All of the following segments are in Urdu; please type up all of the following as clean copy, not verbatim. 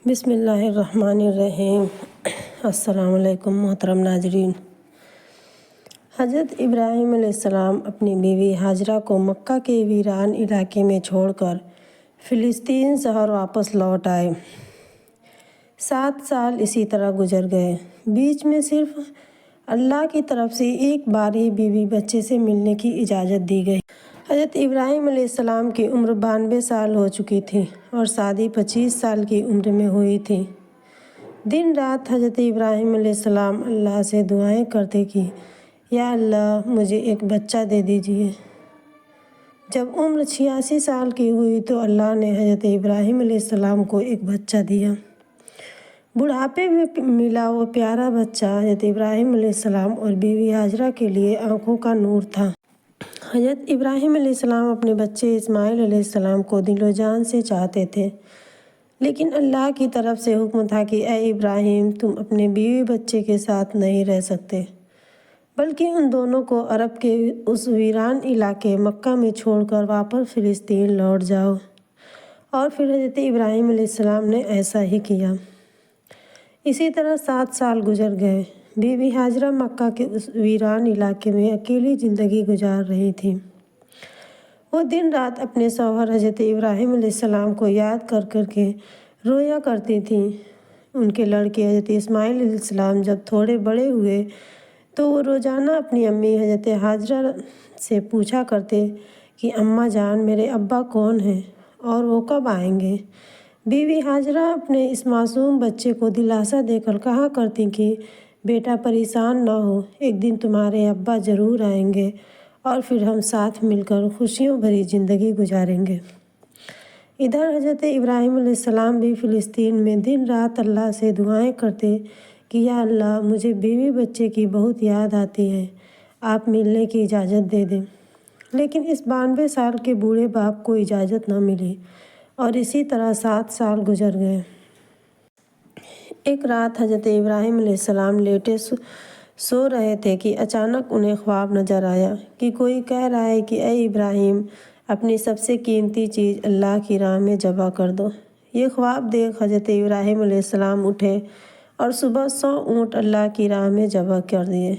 بسم اللہ الرحمن الرحیم۔ السلام علیکم محترم ناظرین۔ حضرت ابراہیم علیہ السلام اپنی بیوی ہاجرہ کو مکہ کے ویران علاقے میں چھوڑ کر فلسطین شہر واپس لوٹ آئے۔ 7 سال اسی طرح گزر گئے۔ بیچ میں صرف اللہ کی طرف سے ایک بار ہی بیوی بچے سے ملنے کی اجازت دی گئی۔ حضرت ابراہیم علیہ السلام کی عمر 92 سال ہو چکی تھی اور شادی 25 سال کی عمر میں ہوئی تھی۔ دن رات حضرت ابراہیم علیہ السلام اللہ سے دعائیں کرتے کہ یا اللہ مجھے ایک بچہ دے دیجیے۔ جب عمر 86 سال کی ہوئی تو اللہ نے حضرت ابراہیم علیہ السلام کو ایک بچہ دیا۔ بڑھاپے میں ملا وہ پیارا بچہ حضرت ابراہیم علیہ السلام اور بیوی ہاجرہ کے لیے آنکھوں کا نور تھا۔ حضرت ابراہیم علیہ السلام اپنے بچے اسماعیل علیہ السلام کو دل و جان سے چاہتے تھے، لیکن اللہ کی طرف سے حکم تھا کہ اے ابراہیم تم اپنے بیوی بچے کے ساتھ نہیں رہ سکتے، بلکہ ان دونوں کو عرب کے اس ویران علاقے مکہ میں چھوڑ کر واپس فلسطین لوٹ جاؤ۔ اور پھر حضرت ابراہیم علیہ السلام نے ایسا ہی کیا۔ اسی طرح 7 سال گزر گئے۔ بیوی ہاجرہ مکہ کے اس ویران علاقے میں اکیلی زندگی گزار رہی تھی۔ وہ دن رات اپنے شوہر حضرت ابراہیم علیہ السلام کو یاد کر کر کے رویا کرتی تھیں۔ ان کے لڑکے حضرت اسماعیل علیہ السلام جب تھوڑے بڑے ہوئے تو وہ روزانہ اپنی امی حضرت ہاجرہ سے پوچھا کرتے کہ اماں جان میرے ابا کون ہیں اور وہ کب آئیں گے؟ بیوی ہاجرہ اپنے اس معصوم بچے کو دلاسا دے کر کہا کرتی کہ بیٹا پریشان نہ ہو، ایک دن تمہارے ابا ضرور آئیں گے اور پھر ہم ساتھ مل کر خوشیوں بھری زندگی گزاریں گے۔ ادھر حضرت ابراہیم علیہ السلام بھی فلسطین میں دن رات اللہ سے دعائیں کرتے کہ یا اللہ مجھے بیوی بچے کی بہت یاد آتی ہے، آپ ملنے کی اجازت دے دیں۔ لیکن اس 92 سال کے بوڑھے باپ کو اجازت نہ ملی اور اسی طرح 7 سال گزر گئے۔ ایک رات حضرت ابراہیم علیہ السلام لیٹے سو رہے تھے کہ اچانک انہیں خواب نظر آیا کہ کوئی کہہ رہا ہے کہ اے ابراہیم اپنی سب سے قیمتی چیز اللہ کی راہ میں ذبح کر دو۔ یہ خواب دیکھ حضرت ابراہیم علیہ السلام اٹھے اور صبح 100 اونٹ اللہ کی راہ میں ذبح کر دیے۔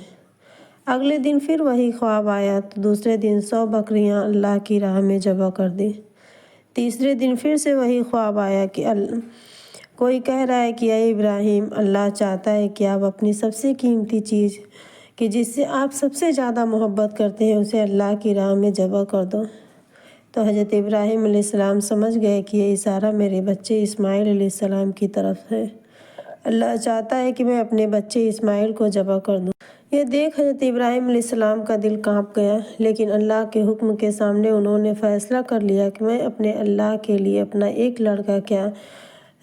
اگلے دن پھر وہی خواب آیا تو دوسرے دن 100 بکریاں اللہ کی راہ میں ذبح کر دی۔ تیسرے دن پھر سے وہی خواب آیا کہ کوئی کہہ رہا ہے کہ اے ابراہیم اللہ چاہتا ہے کہ آپ اپنی سب سے قیمتی چیز کہ جس سے آپ سب سے زیادہ محبت کرتے ہیں اسے اللہ کی راہ میں ذبح کر دو۔ تو حضرت ابراہیم علیہ السلام سمجھ گئے کہ یہ اشارہ میرے بچے اسماعیل علیہ السلام کی طرف ہے۔ اللہ چاہتا ہے کہ میں اپنے بچے اسماعیل کو ذبح کر دوں۔ یہ دیکھ حضرت ابراہیم علیہ السلام کا دل کانپ گیا، لیکن اللہ کے حکم کے سامنے انہوں نے فیصلہ کر لیا کہ میں اپنے اللہ کے لیے اپنا ایک لڑکا کیا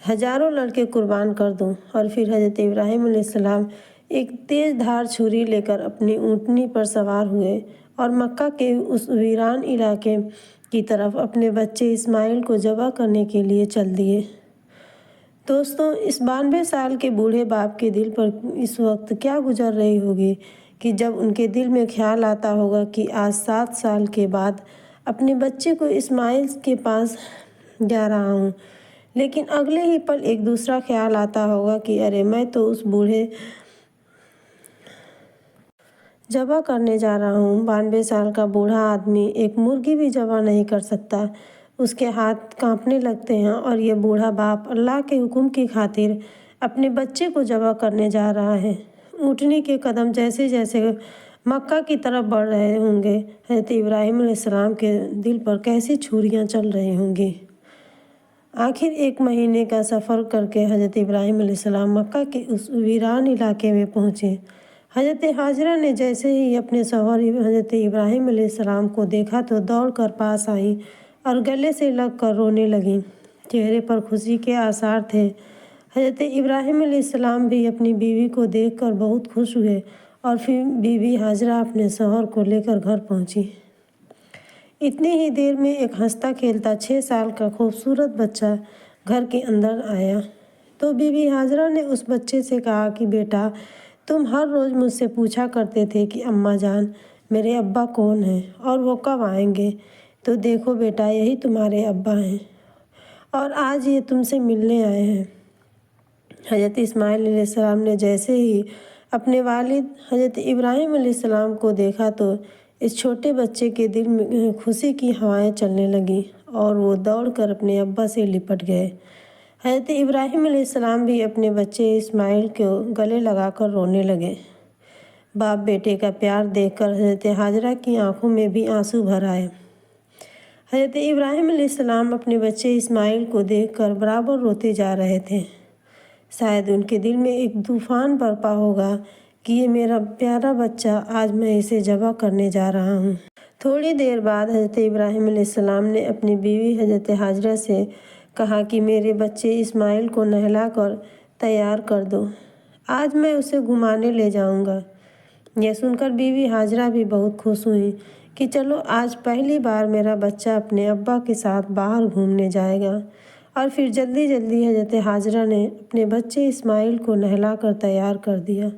ہزاروں لڑکے قربان کر دوں۔ اور پھر حضرت ابراہیم علیہ السلام ایک تیز دھار چھری لے کر اپنی اونٹنی پر سوار ہوئے اور مکہ کے اس ویران علاقے کی طرف اپنے بچے اسماعیل کو ذبح کرنے کے لیے چل دیے۔ دوستوں اس 92 سال کے بوڑھے باپ کے دل پر اس وقت کیا گزر رہی ہوگی کہ جب ان کے دل میں خیال آتا ہوگا کہ آج 7 سال کے بعد اپنے بچے کو اسماعیل کے پاس جا رہا ہوں، لیکن اگلے ہی پل ایک دوسرا خیال آتا ہوگا کہ ارے میں تو اس بوڑھے ذبح کرنے جا رہا ہوں۔ 92 سال کا بوڑھا آدمی ایک مرغی بھی ذبح نہیں کر سکتا، اس کے ہاتھ کانپنے لگتے ہیں اور یہ بوڑھا باپ اللہ کے حکم کی خاطر اپنے بچے کو ذبح کرنے جا رہا ہے۔ اونٹنی کے قدم جیسے جیسے مکہ کی طرف بڑھ رہے ہوں گے، حضرت ابراہیم علیہ السلام کے دل پر کیسی چھریاں چل رہی ہوں گی۔ آخر 1 مہینے کا سفر کر کے حضرت ابراہیم علیہ السلام مکہ کے اس ویران علاقے میں پہنچے۔ حضرت ہاجرہ نے جیسے ہی اپنے شوہر حضرت ابراہیم علیہ السلام کو دیکھا تو دوڑ کر پاس آئیں اور گلے سے لگ کر رونے لگیں۔ چہرے پر خوشی کے آثار تھے۔ حضرت ابراہیم علیہ السلام بھی اپنی بیوی کو دیکھ کر بہت خوش ہوئے اور پھر بیوی ہاجرہ اپنے شوہر کو لے کر گھر پہنچی۔ اتنی ہی دیر میں ایک ہنستا کھیلتا 6 سال کا خوبصورت بچہ گھر کے اندر آیا تو بیوی ہاجرہ نے اس بچے سے کہا کہ بیٹا تم ہر روز مجھ سے پوچھا کرتے تھے کہ اماں جان میرے ابا کون ہیں اور وہ کب آئیں گے، تو دیکھو بیٹا یہی تمہارے ابا ہیں اور آج یہ تم سے ملنے آئے ہیں۔ حضرت اسماعیل علیہ السلام نے جیسے ہی اپنے والد حضرت ابراہیم علیہ السلام کو دیکھا تو اس چھوٹے بچے کے دل میں خوشی کی ہوائیں چلنے لگیں اور وہ دوڑ کر اپنے ابا سے لپٹ گئے۔ حضرت ابراہیم علیہ السلام بھی اپنے بچے اسماعیل کو گلے لگا کر رونے لگے۔ باپ بیٹے کا پیار دیکھ کر حضرت ہاجرہ کی آنکھوں میں بھی آنسو بھر آئے۔ حضرت ابراہیم علیہ السلام اپنے بچے اسماعیل کو دیکھ کر برابر روتے جا رہے تھے۔ شاید ان کے دل میں ایک طوفان برپا ہوگا کہ یہ میرا پیارا بچہ، آج میں اسے ذبح کرنے جا رہا ہوں۔ تھوڑی دیر بعد حضرت ابراہیم علیہ السلام نے اپنی بیوی حضرت ہاجرہ سے کہا کہ میرے بچے اسماعیل کو نہلا کر تیار کر دو، آج میں اسے گھمانے لے جاؤں گا۔ یہ سن کر بیوی ہاجرہ بھی بہت خوش ہوئی کہ چلو آج پہلی بار میرا بچہ اپنے ابا کے ساتھ باہر گھومنے جائے گا۔ اور پھر جلدی جلدی حضرت ہاجرہ نے اپنے بچے اسماعیل کو نہلا کر تیار کر دیا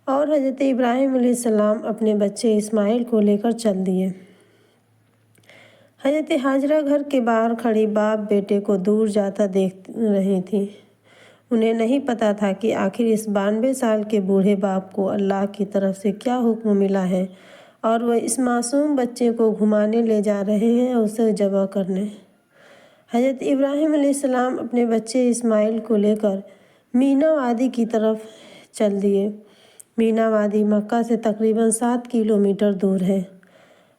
اور حضرت ابراہیم علیہ السلام اپنے بچے اسماعیل کو لے کر چل دیے۔ حضرت ہاجرہ گھر کے باہر کھڑی باپ بیٹے کو دور جاتا دیکھ رہی تھیں۔ انہیں نہیں پتہ تھا کہ آخر اس 92 سال کے بوڑھے باپ کو اللہ کی طرف سے کیا حکم ملا ہے اور وہ اس معصوم بچے کو گھمانے لے جا رہے ہیں اور اسے ذبح کرنے۔ حضرت ابراہیم علیہ السلام اپنے بچے اسماعیل کو لے کر مینا وادی کی طرف چل دیے۔ مینا وادی مکہ سے تقریباً 7 کلومیٹر دور ہے۔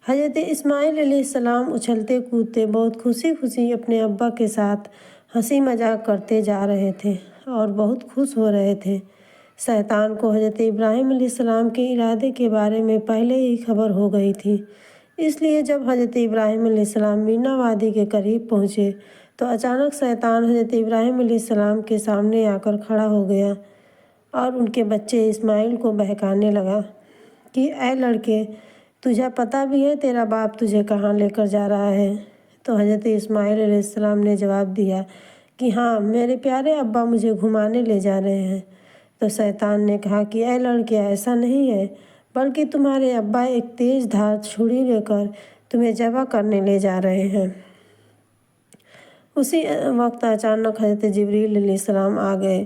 حضرت اسماعیل علیہ السلام اچھلتے کودتے بہت خوشی خوشی اپنے ابا کے ساتھ ہنسی مذاق کرتے جا رہے تھے اور بہت خوش ہو رہے تھے۔ شیطان کو حضرت ابراہیم علیہ السلام کے ارادے کے بارے میں پہلے ہی خبر ہو گئی تھی، اس لیے جب حضرت ابراہیم علیہ السلام مینا وادی کے قریب پہنچے تو اچانک شیطان حضرت ابراہیم علیہ السلام کے سامنے آ کر کھڑا ہو گیا اور ان کے بچے اسماعیل کو بہکانے لگا کہ اے لڑکے، تجھے پتہ بھی ہے تیرا باپ تجھے کہاں لے کر جا رہا ہے؟ تو حضرت اسماعیل علیہ السلام نے جواب دیا کہ ہاں، میرے پیارے ابا مجھے گھمانے لے جا رہے ہیں۔ تو شیطان نے کہا کہ اے لڑکے، ایسا نہیں ہے، بلکہ تمہارے ابا ایک تیز دھار چھری لے کر تمہیں ذبح کرنے لے جا رہے ہیں۔ اسی وقت اچانک حضرت جبریل علیہ السلام آ گئے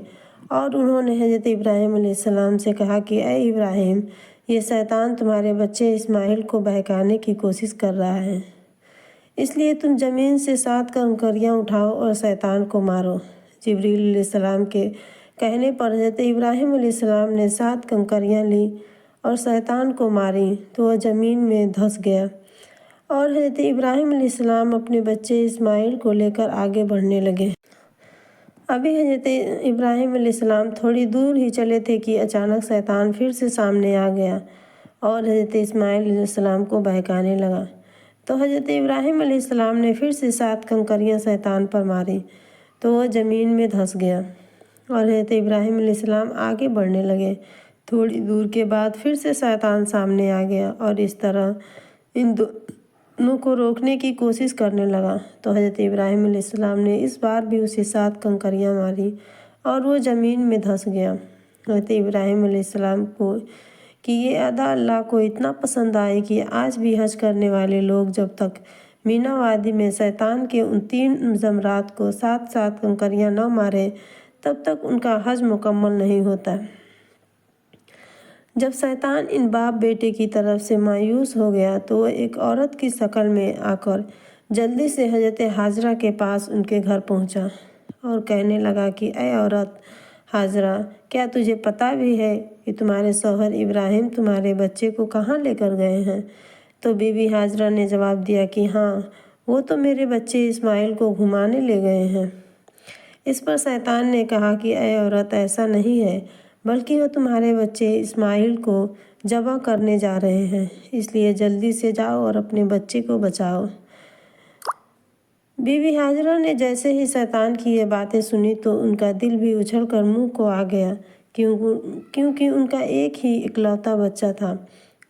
اور انہوں نے حضرت ابراہیم علیہ السلام سے کہا کہ اے ابراہیم، یہ شیطان تمہارے بچے اسماعیل کو بہکانے کی کوشش کر رہا ہے، اس لیے تم زمین سے 7 کنکریاں اٹھاؤ اور شیطان کو مارو۔ جبریل علیہ السلام کے کہنے پر حضرت ابراہیم علیہ السلام نے 7 کنکریاں لیں اور شیطان کو ماریں تو وہ زمین میں دھنس گیا اور حضرت ابراہیم علیہ السلام اپنے بچے اسماعیل کو لے کر آگے بڑھنے لگے۔ ابھی حضرت ابراہیم علیہ السلام تھوڑی دور ہی چلے تھے کہ اچانک شیطان پھر سے سامنے آ گیا اور حضرت اسماعیل علیہ السلام کو بہکانے لگا۔ تو حضرت ابراہیم علیہ السلام نے پھر سے 7 کنکریاں شیطان پر ماری تو وہ زمین میں دھنس گیا اور حضرت ابراہیم علیہ السلام آگے بڑھنے لگے۔ تھوڑی دور کے بعد پھر سے شیطان سامنے آ گیا اور اس طرح ان دونوں کو روکنے کی کوشش کرنے لگا۔ تو حضرت ابراہیم علیہ السلام نے اس بار بھی اسے 7 کنکریاں ماری اور وہ زمین میں دھنس گیا۔ حضرت ابراہیم علیہ السلام کو کہ یہ ادا اللہ کو اتنا پسند آئی کہ آج بھی حج کرنے والے لوگ جب تک مینا وادی میں شیطان کے ان 3 زمرات کو 7 کنکریاں نہ مارے تب تک ان کا حج مکمل نہیں ہوتا۔ جب شیطان ان باپ بیٹے کی طرف سے مایوس ہو گیا تو وہ ایک عورت کی شکل میں آ کر جلدی سے حضرت ہاجرہ کے پاس ان کے گھر پہنچا اور کہنے لگا کہ اے عورت ہاجرہ، کیا تجھے پتہ بھی ہے کہ تمہارے شوہر ابراہیم تمہارے بچے کو کہاں لے کر گئے ہیں؟ تو بی بی ہاجرہ نے جواب دیا کہ ہاں، وہ تو میرے بچے اسماعیل کو گھمانے لے گئے ہیں۔ اس پر شیطان نے کہا کہ اے عورت، ایسا نہیں ہے، بلکہ وہ تمہارے بچے اسماعیل کو ذبح کرنے جا رہے ہیں، اس لیے جلدی سے جاؤ اور اپنے بچے کو بچاؤ۔ بی بی ہاجرہ نے جیسے ہی شیطان کی یہ باتیں سنی تو ان کا دل بھی اچھل کر منہ کو آ گیا، کیونکہ ان کا ایک ہی اکلوتا بچہ تھا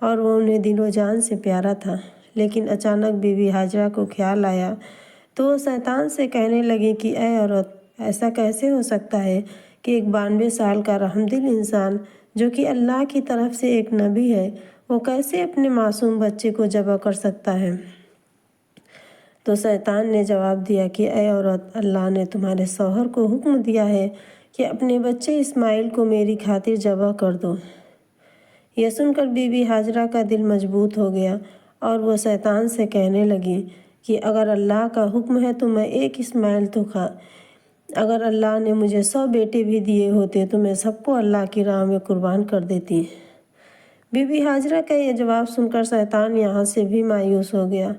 اور وہ انہیں دل و جان سے پیارا تھا۔ لیکن اچانک بی بی ہاجرہ کو خیال آیا تو وہ شیطان سے کہنے لگی کہ اے عورت، ایسا کیسے ہو سکتا ہے کہ ایک 92 سال کا رحمدل انسان جو کہ اللہ کی طرف سے ایک نبی ہے، وہ کیسے اپنے معصوم بچے کو ذبح کر سکتا ہے؟ تو شیطان نے جواب دیا کہ اے عورت، اللہ نے تمہارے شوہر کو حکم دیا ہے کہ اپنے بچے اسماعیل کو میری خاطر ذبح کر دو۔ یہ سن کر بی بی ہاجرہ کا دل مضبوط ہو گیا اور وہ شیطان سے کہنے لگی کہ اگر اللہ کا حکم ہے تو میں ایک اسماعیل تو اگر اللہ نے مجھے 100 بیٹے بھی دیے ہوتے تو میں سب کو اللہ کی راہ میں قربان کر دیتی۔ بی بی ہاجرہ کا یہ جواب سن کر شیطان یہاں سے بھی مایوس ہو گیا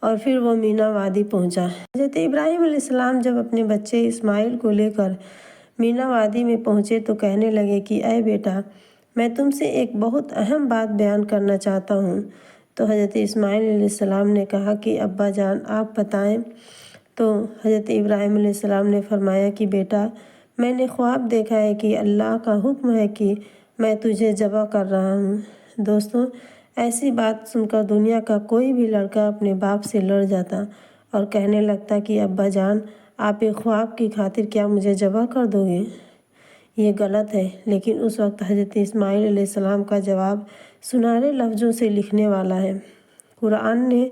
اور پھر وہ مینا وادی پہنچا۔ حضرت ابراہیم علیہ السلام جب اپنے بچے اسماعیل کو لے کر مینا وادی میں پہنچے تو کہنے لگے کہ اے بیٹا، میں تم سے ایک بہت اہم بات بیان کرنا چاہتا ہوں۔ تو حضرت اسماعیل علیہ السلام نے کہا کہ ابا جان آپ بتائیں۔ تو حضرت ابراہیم علیہ السلام نے فرمایا کہ بیٹا، میں نے خواب دیکھا ہے کہ اللہ کا حکم ہے کہ میں تجھے ذبح کر رہا ہوں۔ دوستوں، ایسی بات سن کر دنیا کا کوئی بھی لڑکا اپنے باپ سے لڑ جاتا اور کہنے لگتا کہ ابا جان، آپ ایک خواب کی خاطر کیا مجھے ذبح کر دو گے؟ یہ غلط ہے۔ لیکن اس وقت حضرت اسماعیل علیہ السلام کا جواب سنہرے لفظوں سے لکھنے والا ہے۔ قرآن نے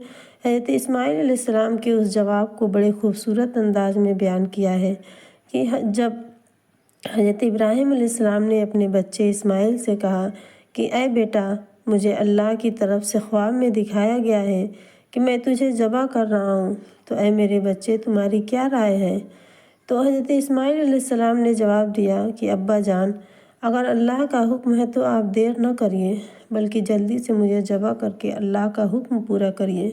حضرت اسماعیل علیہ السلام کے اس جواب کو بڑے خوبصورت انداز میں بیان کیا ہے کہ جب حضرت ابراہیم علیہ السلام نے اپنے بچے اسماعیل سے کہا کہ اے بیٹا، مجھے اللہ کی طرف سے خواب میں دکھایا گیا ہے کہ میں تجھے ذبح کر رہا ہوں، تو اے میرے بچے، تمہاری کیا رائے ہے؟ تو حضرت اسماعیل علیہ السلام نے جواب دیا کہ ابا جان، اگر اللہ کا حکم ہے تو آپ دیر نہ کریے، بلکہ جلدی سے مجھے ذبح کر کے اللہ کا حکم پورا کریے۔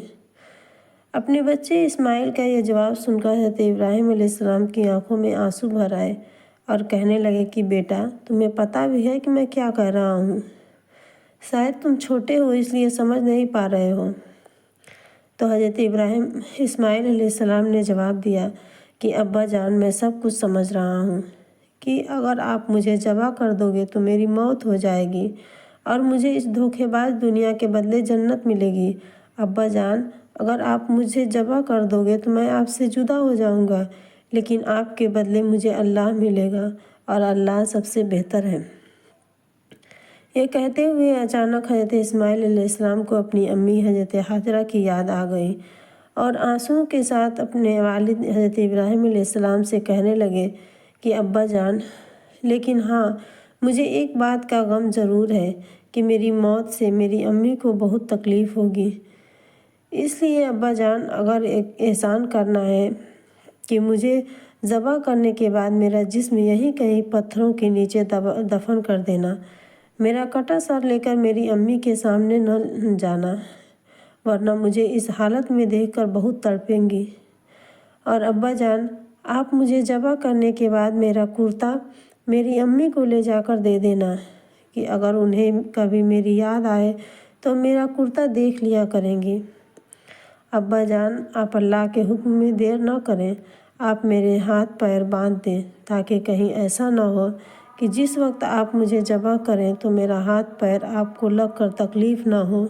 اپنے بچے اسماعیل کا یہ جواب سن کر حضرت ابراہیم علیہ السلام کی آنکھوں میں آنسو بھر آئے اور کہنے لگے کہ بیٹا، تمہیں پتہ بھی ہے کہ میں کیا کہہ رہا ہوں؟ شاید تم چھوٹے ہو اس لیے سمجھ نہیں پا رہے ہو۔ تو حضرت اسماعیل علیہ السلام نے جواب دیا کہ ابا جان، میں سب کچھ سمجھ رہا ہوں کہ اگر آپ مجھے ذبح کر دو گے تو میری موت ہو جائے گی اور مجھے اس دھوکے باز دنیا کے بدلے جنت ملے گی۔ ابا جان، اگر آپ مجھے ذبح کر دو گے تو میں آپ سے جدا ہو جاؤں گا، لیکن آپ کے بدلے مجھے اللہ ملے گا اور اللہ سب سے بہتر ہے۔ یہ کہتے ہوئے اچانک حضرت اسماعیل علیہ السلام کو اپنی امی حضرت ہاجرہ کی یاد آ گئی اور آنسوؤں کے ساتھ اپنے والد حضرت ابراہیم علیہ السلام سے کہنے لگے کہ ابا جان، لیکن ہاں، مجھے ایک بات کا غم ضرور ہے کہ میری موت سے میری امی کو بہت تکلیف ہوگی۔ اس لیے ابا جان، اگر ایک احسان کرنا ہے کہ مجھے ذبح کرنے کے بعد میرا جسم یہیں کہیں پتھروں کے نیچے دفن کر دینا، میرا کٹا سر لے کر میری امی کے سامنے نہ جانا، ورنہ مجھے اس حالت میں دیکھ کر بہت تڑپیں گی۔ اور ابا جان، آپ مجھے ذبح کرنے کے بعد میرا کرتا میری امی کو لے جا کر دے دینا کہ اگر انہیں کبھی میری یاد آئے تو میرا کرتا دیکھ لیا کریں گی۔ ابا جان، آپ اللہ کے حکم میں دیر نہ کریں، آپ میرے ہاتھ پیر باندھ دیں تاکہ کہیں ایسا نہ ہو کہ جس وقت آپ مجھے ذبح کریں تو میرا ہاتھ پیر آپ کو لگ کر تکلیف نہ ہو۔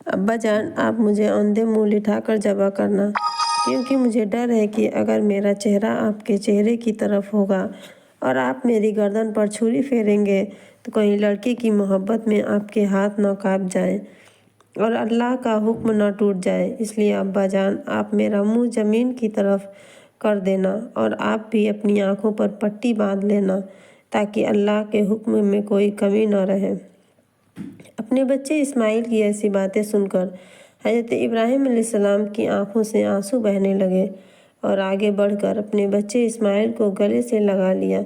ابا جان، آپ مجھے اوندھے منہ لٹا کر ذبح کرنا، کیونکہ مجھے ڈر ہے کہ اگر میرا چہرہ آپ کے چہرے کی طرف ہوگا اور آپ میری گردن پر چھری پھیریں گے تو کہیں لڑکی کی محبت میں آپ کے ہاتھ نہ کانپ جائیں اور اللہ کا حکم نہ ٹوٹ جائے۔ اس لیے ابا جان، آپ میرا منہ زمین کی طرف کر دینا اور آپ بھی اپنی آنکھوں پر پٹی باندھ لینا تاکہ اللہ کے حکم میں کوئی کمی نہ رہے۔ اپنے بچے اسماعیل کی ایسی باتیں سن کر حضرت ابراہیم علیہ السلام کی آنکھوں سے آنسو بہنے لگے اور آگے بڑھ کر اپنے بچے اسماعیل کو گلے سے لگا لیا،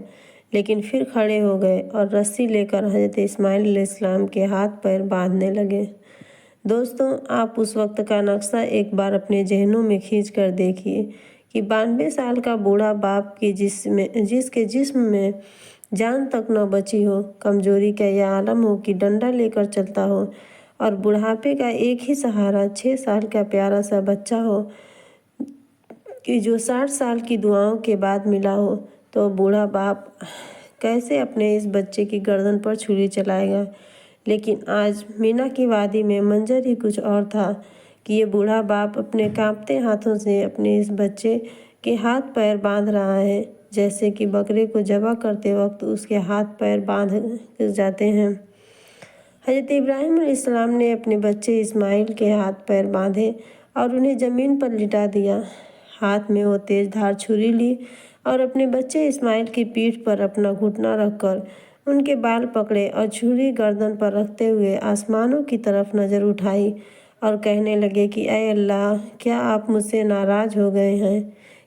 لیکن پھر کھڑے ہو گئے اور رسی لے کر حضرت اسماعیل علیہ السلام کے ہاتھ پیر باندھنے لگے۔ دوستوں، آپ اس وقت کا نقشہ ایک بار اپنے ذہنوں میں کھینچ کر دیکھیے کہ 92 سال کا بوڑھا باپ کی جس کے جسم میں جان تک نہ بچی ہو، کمزوری کا یہ عالم ہو کہ ڈنڈا لے کر چلتا ہو، اور بڑھاپے کا ایک ہی سہارا 6 سال کا پیارا سا بچہ ہو کہ جو 60 سال کی دعاؤں کے بعد ملا ہو، تو بوڑھا باپ کیسے اپنے اس بچے کی گردن پر چھری چلائے گا؟ لیکن آج مینا کی وادی میں منظر ہی کچھ اور تھا کہ یہ بوڑھا باپ اپنے کانپتے ہاتھوں سے اپنے اس بچے کے ہاتھ پیر باندھ رہا ہے، جیسے کہ بکرے کو ذبح کرتے وقت اس کے ہاتھ پیر باندھ جاتے ہیں۔ حضرت ابراہیم علیہ السلام نے اپنے بچے اسماعیل کے ہاتھ پیر باندھے اور انہیں زمین پر لٹا دیا۔ ہاتھ میں وہ تیز دھار چھری لی اور اپنے بچے اسماعیل کی پیٹھ پر اپنا گھٹنا رکھ کر ان کے بال پکڑے اور چھری گردن پر رکھتے ہوئے آسمانوں کی طرف نظر اٹھائی اور کہنے لگے کہ اے اللہ، کیا آپ مجھ سے ناراض ہو گئے ہیں؟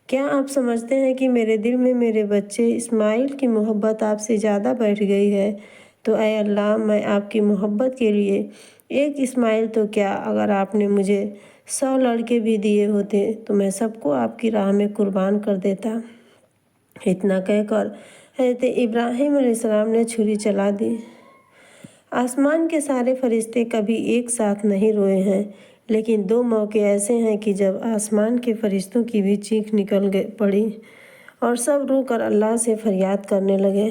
کیا آپ سمجھتے ہیں کہ میرے دل میں میرے بچے اسماعیل کی محبت آپ سے زیادہ بیٹھ گئی ہے؟ تو اے اللہ، میں آپ کی محبت کے لیے ایک اسماعیل تو کیا، اگر آپ نے مجھے 100 لڑکے بھی دیے ہوتے تو میں سب کو آپ کی راہ میں قربان کر دیتا۔ اتنا کہہ کر حضرت ابراہیم علیہ السلام نے چھری چلا دی۔ آسمان کے سارے فرشتے کبھی ایک ساتھ نہیں روئے ہیں، لیکن 2 موقع ایسے ہیں کہ جب آسمان کے فرشتوں کی بھی چیخ نکل پڑی اور سب رو کر اللہ سے فریاد کرنے لگے۔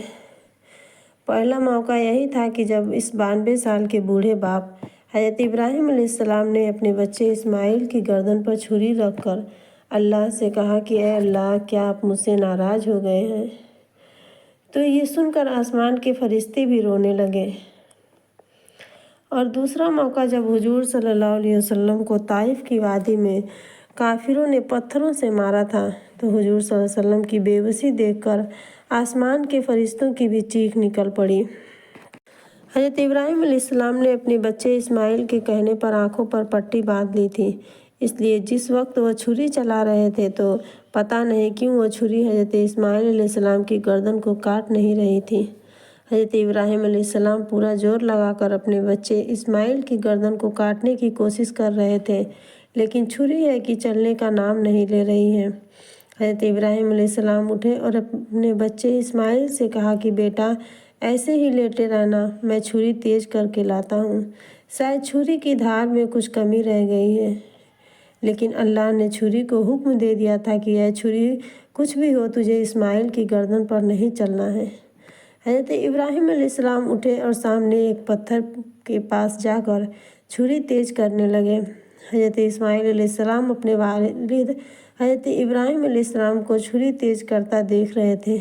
پہلا موقع یہی تھا کہ جب اس 92 سال کے بوڑھے باپ حضرت ابراہیم علیہ السلام نے اپنے بچے اسماعیل کی گردن پر چھری رکھ کر اللہ سے کہا کہ اے اللہ، کیا آپ مجھ سے ناراض ہو گئے ہیں؟ تو یہ سن کر آسمان کے فرشتے بھی رونے لگے۔ اور دوسرا موقع جب حضور صلی اللہ علیہ وسلم کو طائف کی وادی میں کافروں نے پتھروں سے مارا تھا، تو حضور صلی اللہ علیہ وسلم کی بے بسی دیکھ کر آسمان کے فرشتوں کی بھی چیخ نکل پڑی۔ حضرت ابراہیم علیہ السلام نے اپنے بچے اسماعیل کے کہنے پر آنکھوں پر پٹی باندھ لی تھی، اس لیے جس وقت وہ چھری چلا رہے تھے تو پتہ نہیں کیوں وہ چھری حضرت اسماعیل علیہ السلام کی گردن کو کاٹ نہیں رہی تھی۔ حضرت ابراہیم علیہ السلام پورا زور لگا کر اپنے بچے اسماعیل کی گردن کو کاٹنے کی کوشش کر رہے تھے، لیکن چھری ہے کہ چلنے کا نام نہیں لے رہی ہے۔ حضرت ابراہیم علیہ السلام اٹھے اور اپنے بچے اسماعیل سے کہا کہ بیٹا، ایسے ہی لیٹے رہنا، میں چھری تیز کر کے لاتا ہوں۔ شاید چھری کی دھار میں کچھ کمی رہ گئی ہے، لیکن اللہ نے چھری کو حکم دے دیا تھا کہ اے چھری، کچھ بھی ہو، تجھے اسماعیل کی گردن پر نہیں چلنا ہے۔ حضرت ابراہیم علیہ السلام اٹھے اور سامنے ایک پتھر کے پاس جا کر چھری تیز کرنے لگے۔ حضرت اسماعیل علیہ السلام اپنے والد حضرت ابراہیم علیہ السلام کو چھری تیز کرتا دیکھ رہے تھے۔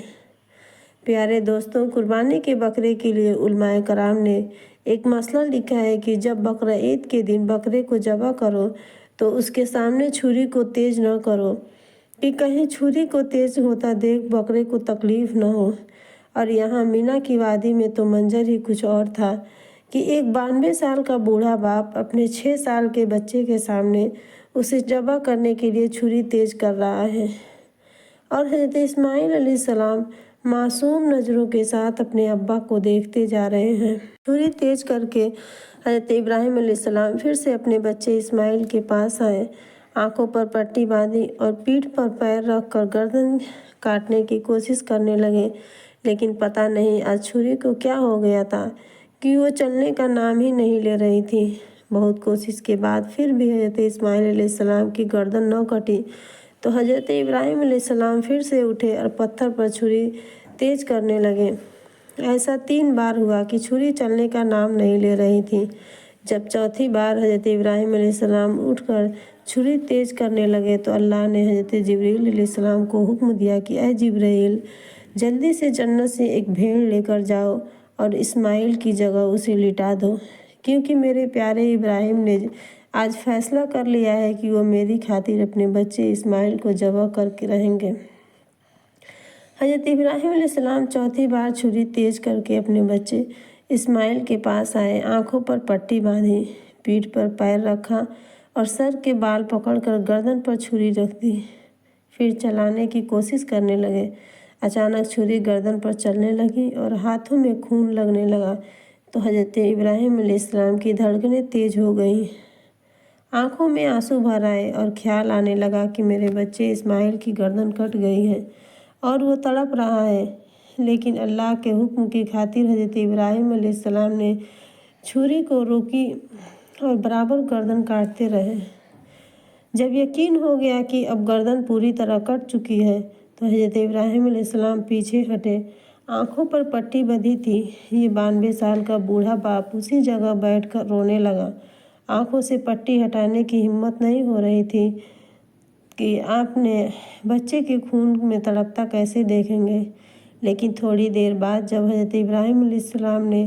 پیارے دوستوں، قربانی کے بکرے کے لیے علماء کرام نے ایک مسئلہ لکھا ہے کہ جب بقرہ عید کے دن بکرے کو ذبح کرو تو اس کے سامنے چھری کو تیز نہ کرو، کہ کہیں چھری کو تیز ہوتا دیکھ بکرے کو تکلیف نہ ہو۔ اور یہاں مینا کی وادی میں تو منظر ہی کچھ اور تھا کہ ایک 92 سال کا بوڑھا باپ اپنے 6 سال کے بچے کے سامنے اسے ذبح کرنے کے لیے چھری تیز کر رہا ہے، اور حضرت اسماعیل علیہ السلام معصوم نظروں کے ساتھ اپنے ابا کو دیکھتے جا رہے ہیں۔ چھری تیز کر کے حضرت ابراہیم علیہ السلام پھر سے اپنے بچے اسماعیل کے پاس آئے، آنکھوں پر پٹی باندھی اور پیٹھ پر پیر رکھ کر گردن کاٹنے کی کوشش کرنے لگے، لیکن پتہ نہیں آج چھری کو کیا ہو گیا تھا کہ وہ چلنے کا نام ہی نہیں لے رہی تھی۔ بہت کوشش کے بعد پھر بھی حضرت اسماعیل علیہ السلام کی گردن نہ کٹی، تو حضرت ابراہیم علیہ السلام پھر سے اٹھے اور پتھر پر چھری تیز کرنے لگے۔ ایسا 3 بار ہوا کہ چھری چلنے کا نام نہیں لے رہی تھی۔ جب چوتھی بار حضرت ابراہیم علیہ السلام اٹھ کر چھری تیز کرنے لگے تو اللہ نے حضرت جبرائیل علیہ السلام کو حکم دیا کہ اے جبرائیل، جلدی سے جنت سے ایک بھیڑ لے کر جاؤ اور اسماعیل کی جگہ اسے لٹا دو، کیونکہ میرے پیارے ابراہیم نے آج فیصلہ کر لیا ہے کہ وہ میری خاطر اپنے بچے اسماعیل کو ذبح کر کے رہیں گے۔ حضرت ابراہیم علیہ السلام چوتھی بار چھری تیز کر کے اپنے بچے اسماعیل کے پاس آئے، آنکھوں پر پٹی باندھی، پیٹھ پر پیر رکھا اور سر کے بال پکڑ کر گردن پر چھری رکھ دی۔ پھر چلانے کی کوشش کرنے لگے۔ اچانک چھری گردن پر چلنے لگی اور ہاتھوں میں خون لگنے لگا، تو حضرت ابراہیم علیہ السلام کی دھڑکنیں تیز ہو گئیں، آنکھوں میں آنسو بھر آئے اور خیال آنے لگا کہ میرے بچے اسماعیل کی گردن کٹ گئی ہے اور وہ تڑپ رہا ہے، لیکن اللہ کے حکم کی خاطر حضرت ابراہیم علیہ السلام نے چھری کو روکی اور برابر گردن کاٹتے رہے۔ جب یقین ہو گیا کہ اب گردن پوری طرح کٹ چکی ہے تو حضرت ابراہیم علیہ السلام پیچھے ہٹے، آنکھوں پر پٹی بندھی تھی۔ یہ 92 سال کا بوڑھا باپ اسی جگہ بیٹھ کر رونے لگا، آنکھوں سے پٹی ہٹانے کی ہمت نہیں ہو رہی تھی کہ اپنے بچے کے خون میں تڑپتا کیسے دیکھیں گے۔ لیکن تھوڑی دیر بعد جب حضرت ابراہیم علیہ السلام نے